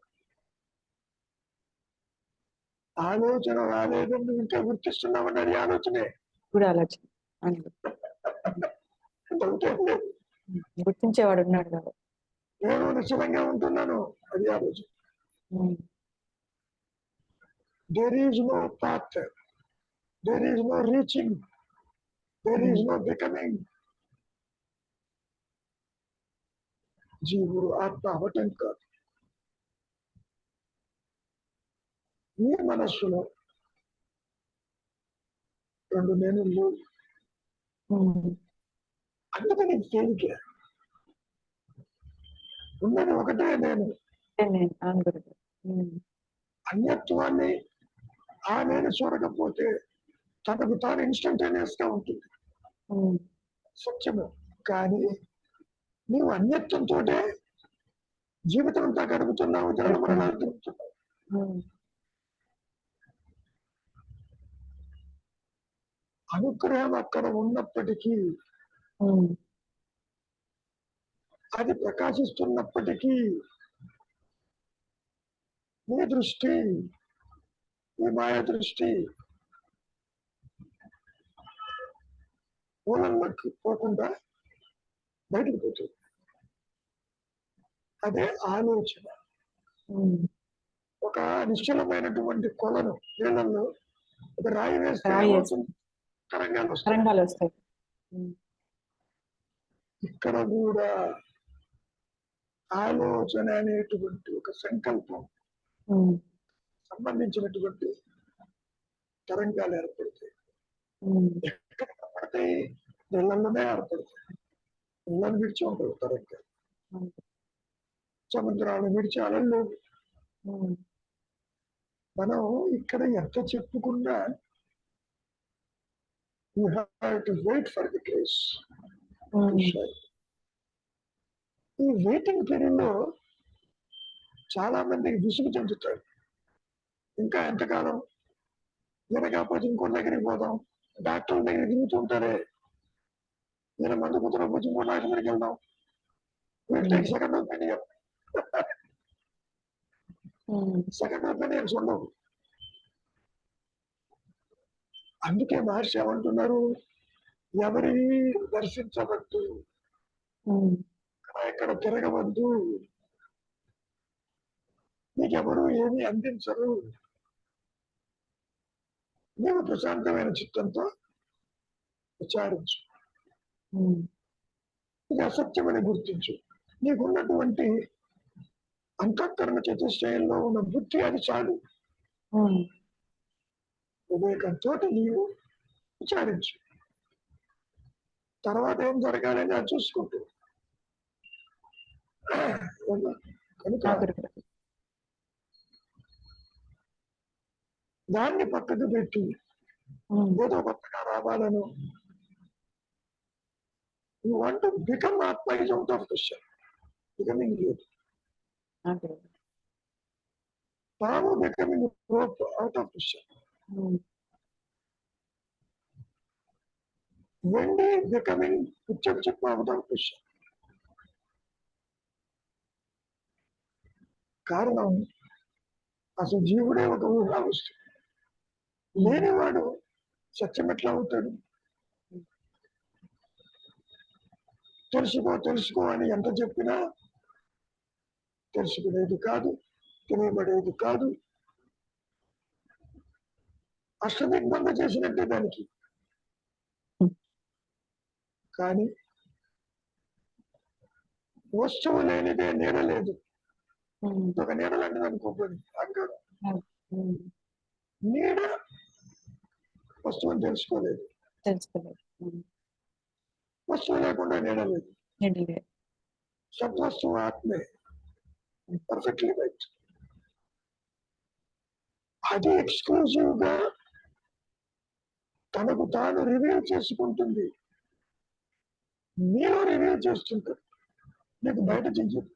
ఆలోచన రాలేదని నువ్వు ఇంకా గుర్తిస్తున్నామని అది ఆలోచనే. గుర్తించేవాడు ఉన్నాడు కదా. నేను నిశ్చలంగా ఉంటున్నాను, అది ఆలోచన. There is no path, there is no reaching, there is no becoming. జీవుడు ఆత్మ అవటం కాదు. నీ మనస్సులో రెండు నేను లేవు, అందుకని తేలిక ఉన్నది ఒకటే నేను. అన్యత్వాన్ని ఆ నేను చూడకపోతే తనకు తాను ఇన్స్టంటేనియస్ గా ఉంటుంది, సత్యము. కానీ నీవు అన్యత్వంతో జీవితం అంతా గడుపుతున్నావు, జరగ మరణాలు తిరుగుతున్నావు. అనుగ్రహం అక్కడ ఉన్నప్పటికీ, అది ప్రకాశిస్తున్నప్పటికీ నీ దృష్టి, నీ మాయ దృష్టి మూలంలోకి పోకుండా బయటకు పోతుంది. అదే ఆలోచన. ఒక నిశ్చలమైనటువంటి కొలను నీళ్ళల్లో ఒక రాయి వేస్తే తరంగాలు వస్తాయి. ఇక్కడ కూడా ఆలోచన అనేటువంటి ఒక సంకల్పం సంబంధించినటువంటి తరంగాలు ఏర్పడతాయి. ఎక్కడ పడతాయి? నీళ్ళల్లోనే ఏర్పడతాయి. నీళ్ళని విడిచి ఉంటారు తరంగాలు, సముద్రాలు విడిచి అలలు. మనం ఇక్కడ ఎంత చెప్పుకున్నా you have to wait for the grace. ఈ వెయిటింగ్ పీరియడ్ లో చాలా మంది విసుగు చెందుతారు. ఇంకా ఎంతకాలం ఈయన కాకపోతే ఇంకో దగ్గరికి పోదాం, డాక్టర్ దగ్గర తిరుగుతుంటారే, ఈయన మందు కుదరకపోతే ఇంకో డాక్టర్ దగ్గరికి వెళ్దాం, సెకండ్ ఒపీనియన్. సెకండ్ ఒపీనియన్స్ ఉండవు. అందుకే మహర్షి ఏమంటున్నారు? ఎవరి దర్శించవద్దు, ఎక్కడ తిరగవద్దు, నీకెవరు ఏమీ అందించరు, నీవు ప్రశాంతమైన చిత్తంతో విచారించు, ఇది అసత్యమని గుర్తించు. నీకున్నటువంటి అంతఃకరణ చతుష్టయంలో ఉన్న బుద్ధి అది చాలు. వివేకంతో నీవు విచారించు, తర్వాత ఏం జరగాలని అది చూసుకుంటూ. కనుక దాన్ని పక్కకు పెట్టి ఏదో కొత్తగా రావాలను యూ వాంట్ టు బికమ్ ఆత్మ is out of question, becoming లేదు. తాను బికమింగ్ అవుట్ ఆఫ్ క్వశ్చన్. వెండి బికమింగ్ చెప్ప అవుట్ ఆఫ్ క్వశ్చన్. కారణం అసలు జీవుడే ఒక ఊహా వస్తువు. లేనివాడు సత్యం ఎట్లా అవుతాడు? తెలుసుకో తెలుసుకో అని ఎంత చెప్పినా తెలుసుకునేది కాదు, తెలియబడేది కాదు. అష్టదిగ్బంధ చేసినట్టే దానికి. కానీ వస్తువు లేనిదే నీడ లేదు. ఒక నీడ లాంటిది అనుకోకూడదు అంటారు. నీడ వస్తువుని తెలుసుకోలేదు, వస్తువు లేకుండా నీడ లేదు. సద్వస్తువు ఆత్మే, పర్ఫెక్ట్లీ రైట్. అది ఎక్స్క్లూజివ్ గా తనకు తాను రివీల్ చేసుకుంటుంది, నీలో రివీల్ చేస్తుంటాడు, నీకు బయట చెయ్యదు.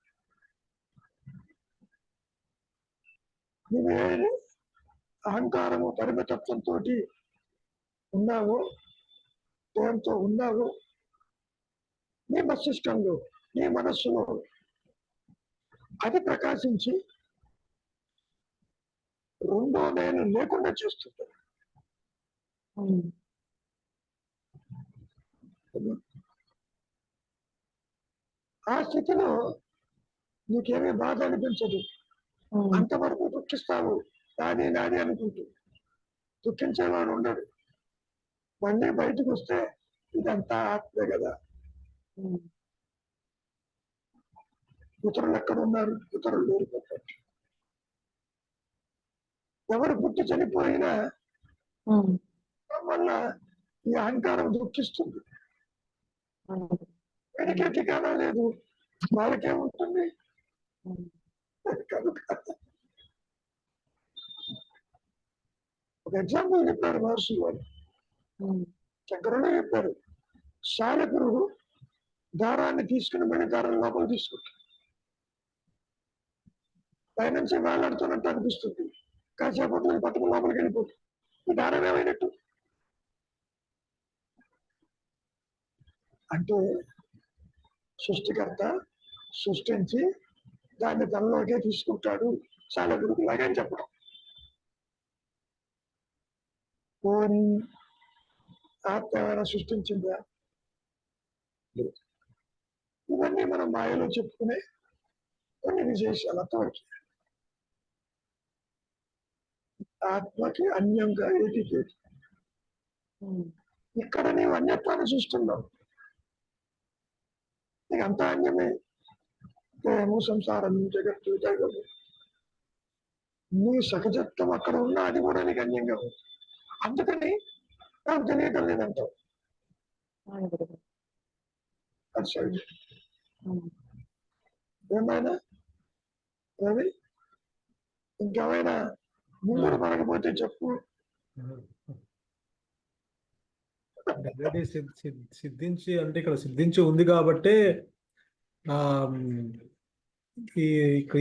నువ్వేది అహంకారము పరిమితత్వంతో ఉన్నావో, దేంతో ఉన్నావో, నీ మస్తిష్కంలో నీ మనస్సులో అది ప్రకాశించి రెండో నేను లేకుండా చేస్తుంటాను. ఆ స్థితిలో నీకేమీ బాధ అనిపించదు. అంతవరకు దుఃఖిస్తావు, నాది నాది అనుకుంటూ. దుఃఖించేవాడు ఉండడు. మళ్ళీ బయటకు వస్తే ఇదంతా ఆత్మే కదా, ఇతరులు ఎక్కడ ఉన్నారు, ఇతరులు లేరు. ఎవరు పుట్టి చనిపోయినా వల్ల ఈ అహంకారం దుఃఖిస్తుంది. వెనకే ఠికానా లేదు, వాళ్ళకేముంటుంది. కనుక ఒక ఎగ్జాంపుల్ చెప్పారు మహర్షులు వారు, శంకరుడే చెప్పారు. శాలకురుడు దారాన్ని తీసుకుని మళ్ళీ దారం లోపల తీసుకుంటాడు. పైనుంచి వేలాడుతున్నట్టు అనిపిస్తుంది, కాసేపట్లో పట్టుకుని లోపలికి వెళ్ళిపోతుంది. ఈ దారం ఏమైనట్టు అంటే సృష్టికర్త సృష్టించి దాన్ని తనలోకే తీసుకుంటాడు శాలకురుడు లాగా అని చెప్పడం. పోనీ ఆత్మ ఏమైనా సృష్టించిందా? లేదు. ఇవన్నీ మనం మాయలో చెప్పుకునే కొన్ని విశేషాలు. అంతవరకు ఆత్మకి అన్యంగా ఏది లేదు. ఇక్కడ నీవు అన్యత్వాన్ని చూస్తున్నావు, నీకు అంతా అన్యమే. దేహము, సంసారం, జగత్తు, జగము, నీ సహజత్వం అక్కడ ఉన్నా అది కూడా నీకు అన్యంగా ఉంది. అందుకని నాకు తెలియటం లేదంటావు. అది సరే. ఏమైనా రవి ఇంకేమైనా ముందు పడకపోతే చెప్పు. సిద్ధించి అంటే ఇక్కడ సిద్ధించి ఉంది కాబట్టి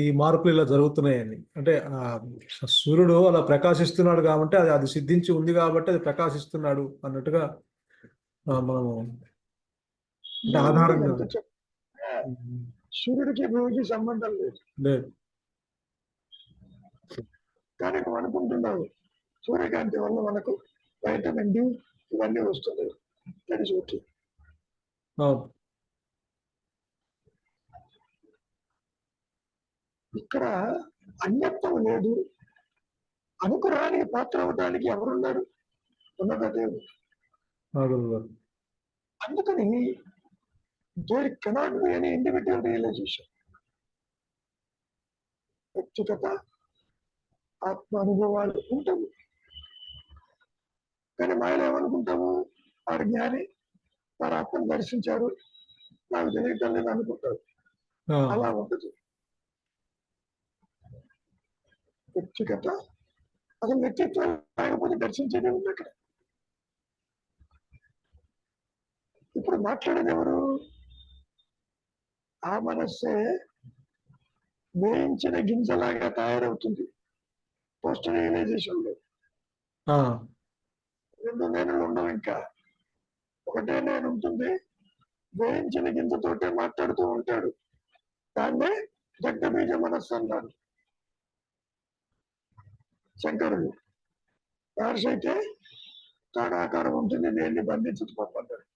ఈ మార్పులు ఇలా జరుగుతున్నాయని. అంటే సూర్యుడు అలా ప్రకాశిస్తున్నాడు కాబట్టి అది సిద్ధించి ఉంది కాబట్టి అది ప్రకాశిస్తున్నాడు అన్నట్టుగా మనము అంటే ఆధారంగా. సూర్యుడికి భూమికి సంబంధం లేదు, కానీ నువ్వు అనుకుంటున్నావు సూర్యకాంతి వల్ల మనకు వైటమిన్ డి ఇవన్నీ వస్తున్నాయి. తెలిసి ఓకే. ఇక్కడ అన్యత్వం లేదు. అనుకురానికి పాత్ర అవడానికి ఎవరున్నారు? ఉన్నత దేవుడు. అందుకని there cannot be any individual realisation. వ్యక్తిగత ఆత్మ అనుభవాలు ఉంటావు. కానీ మాయలు ఏమనుకుంటాము? వారి జ్ఞాని వారి ఆత్మను దర్శించారు, నాకు తెలియటం లేదు అనుకుంటారు. అలా ఉంటుంది. వ్యక్తిగత అసలు వ్యక్తిత్వం లేకపోతే దర్శించేది ఉంది అక్కడ. ఇప్పుడు మాట్లాడేది ఎవరు? ఆ మనస్సే వేయించిన గింజలాగా తయారవుతుంది పోస్ట్ రియలైజేషన్ లో. రెండు నేనులు ఉండవు, ఇంకా ఒకటే నేను ఉంటుంది. వేయించిన గింజతోటే మాట్లాడుతూ ఉంటాడు. దాన్నే దగ్ధ బీజ మనస్సు అన్నారు శంకరుడు. మహర్షి అయితే తాడాకారం ఉంటుంది, దేన్ని బంధించదు పంపడ్డాడు.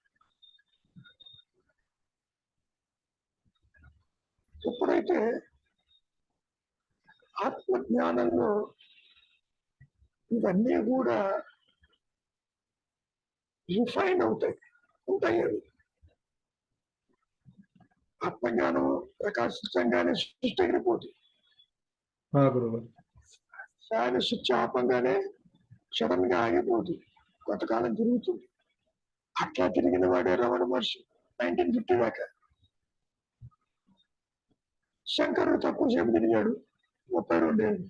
ఎప్పుడైతే ఆత్మజ్ఞానంలో ఇవన్నీ కూడా రిఫైన్ అవుతాయి, ఉంటాయి. అవి ఆత్మజ్ఞానం ప్రకాశించగానే సృష్టి ఎగిరిపోతుంది. ఫ్యాన్ స్విచ్ ఆపంగానే సడన్ గా ఆగిపోతుంది, కొంతకాలం తిరుగుతుంది. అట్లా తిరిగిన వాడే రమణ మహర్షి 1950 దాకా. శంకరుడు తక్కువ సేపు తిరిగాడు, 32 ఏళ్ళు.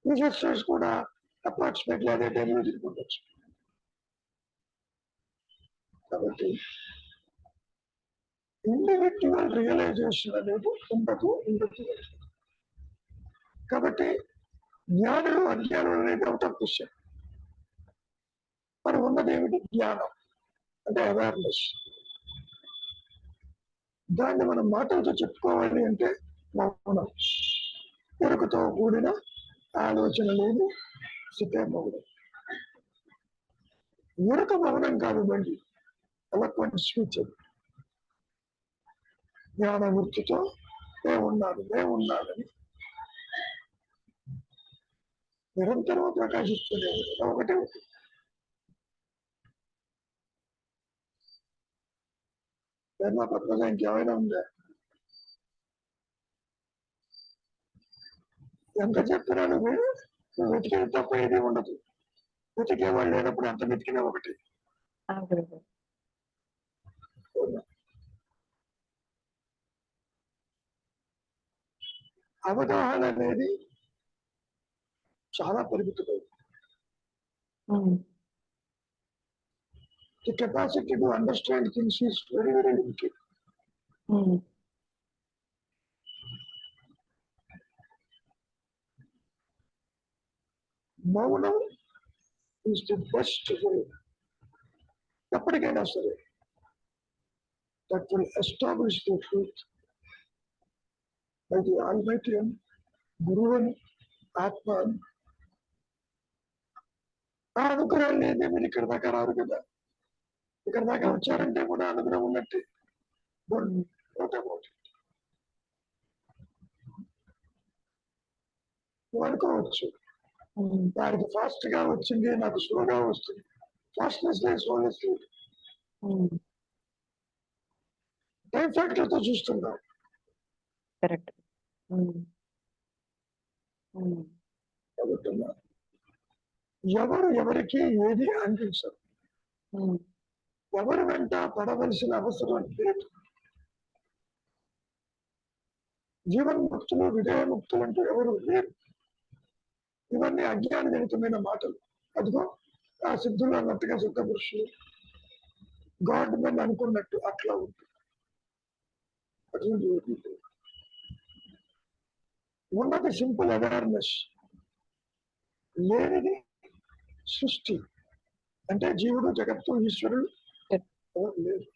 రిసెర్చర్స్ కూడా అప్రాక్సిమేట్లీ అదే టైంలో తిరుగుతుండొచ్చు. కాబట్టి ఇండివిజువల్ రియలైజేషన్ అనేది ఉండదు. కాబట్టి జ్ఞానులు అజ్ఞానులు అనేది అవుట్ ఆఫ్ క్వశ్చన్. మరి ఉన్నది ఏమిటి? జ్ఞానం అంటే అవేర్నెస్. దాన్ని మనం మాటలతో చెప్పుకోవాలి అంటే మౌనం. ఎరుకతో కూడిన ఆలోచన లేదు స్థితే మౌనం. ఎరుక మౌనం కాదు, బండి ఎలక్ట్రానిక్ స్పీచ్. జ్ఞాన వృత్తితో మేమున్నానని నిరంతరం ప్రకాశిస్తూనే ఒకటే. నా పక్కన ఇంకేమైనా ఉందా? ఎంత చెప్పినా నువ్వు వెతికేది తప్ప ఏది ఉండదు. వెతికే వాళ్ళు లేనప్పుడు ఎంత వెతికినా ఒకటి. అవగాహన అనేది చాలా పరిమితమైంది. The capacity to understand things is very, very limited. మౌనం is the best way. ఎప్పటికైనా సరే that will establish the truth by the Almighty and గురువుని ఆత్మ. ఆ అనుగ్రహం లేదే మీరు ఇక్కడ దాకా రారు కదా. ఇక్కడ దాకా వచ్చారంటే కూడా అనుగ్రహం ఉన్నట్టే. నువ్వు అనుకోవచ్చు వారికి ఫాస్ట్ గా వచ్చింది, నాకు స్లోగా వస్తుంది. ఫాస్ట్నెస్ లేదు, స్లోనెస్ లేదు. టైం ఫ్యాక్టర్ తో చూస్తున్నాం. ఎవరు ఎవరికి ఏది అనిపించరు. ఎవరు వెంట పడవలసిన అవసరం లేదు. జీవన్ముక్తులు విజయముక్తులు అంటూ ఎవరు లేరు. ఇవన్నీ అజ్ఞాన జనితమైన మాటలు. అదిగో ఆ సిద్ధులు అన్నట్టుగా సిద్ధ పురుషులు గాడ్ మెన్ అనుకున్నట్టు అట్లా ఉంటుంది. ఉన్నది సింపుల్ అవేర్నెస్, లేనిది సృష్టి. అంటే జీవుడు, జగత్తు, ఈశ్వరుడు లేదు.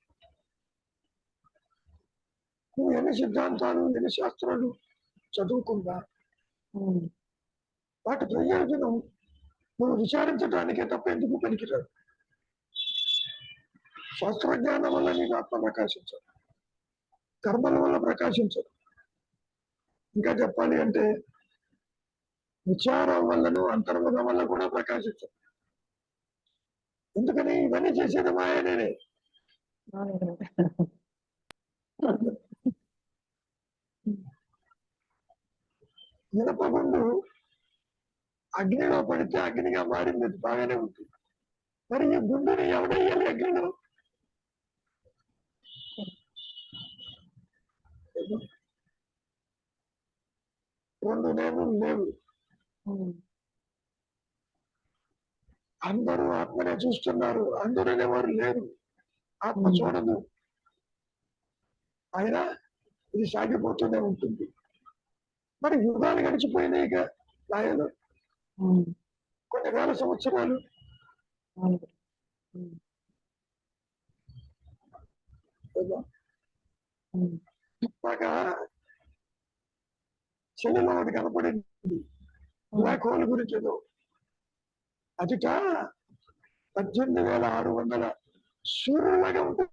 నువ్వు ఎన్ని సిద్ధాంతాలు, ఎన్ని శాస్త్రాలు చదువుకున్నా వాటి ప్రయోజనం నువ్వు విచారించడానికే తప్ప ఎందుకు పనికిరాదు. శాస్త్రజ్ఞానం వల్ల నీకు ఆత్మ ప్రకాశించదు, కర్మల వల్ల ప్రకాశించదు. ఇంకా చెప్పాలి అంటే విచారం వల్లను అంతర్ముఖం వల్ల కూడా ప్రకాశించదు. ఎందుకని ఇవన్నీ చేసేది మాయ నేనే. ఇనప గుండు అగ్నిలో పడితే అగ్నిగా మారింది, అది బాగానే ఉంటుంది. మరి ఈ గుండుని ఎవడయ్యాలి అగ్నిలో? రెండు నేములు లేవు. అందరూ ఆత్మనే చూస్తున్నారు, అందరూ అనేవారు లేరు. ఆత్మ చూడదు, అయినా ఇది సాగిపోతూనే ఉంటుంది. మరి యుగాలు గడిచిపోయినాయి ఇక లాయలు, కొన్ని వేల సంవత్సరాలు. బాగా చెల్లెలో ఒకటి కనపడింది, బ్లాక్ హోల్ గురించి ఏదో. అదిట 18,600 సూర్యులాగా ఉంటుంది.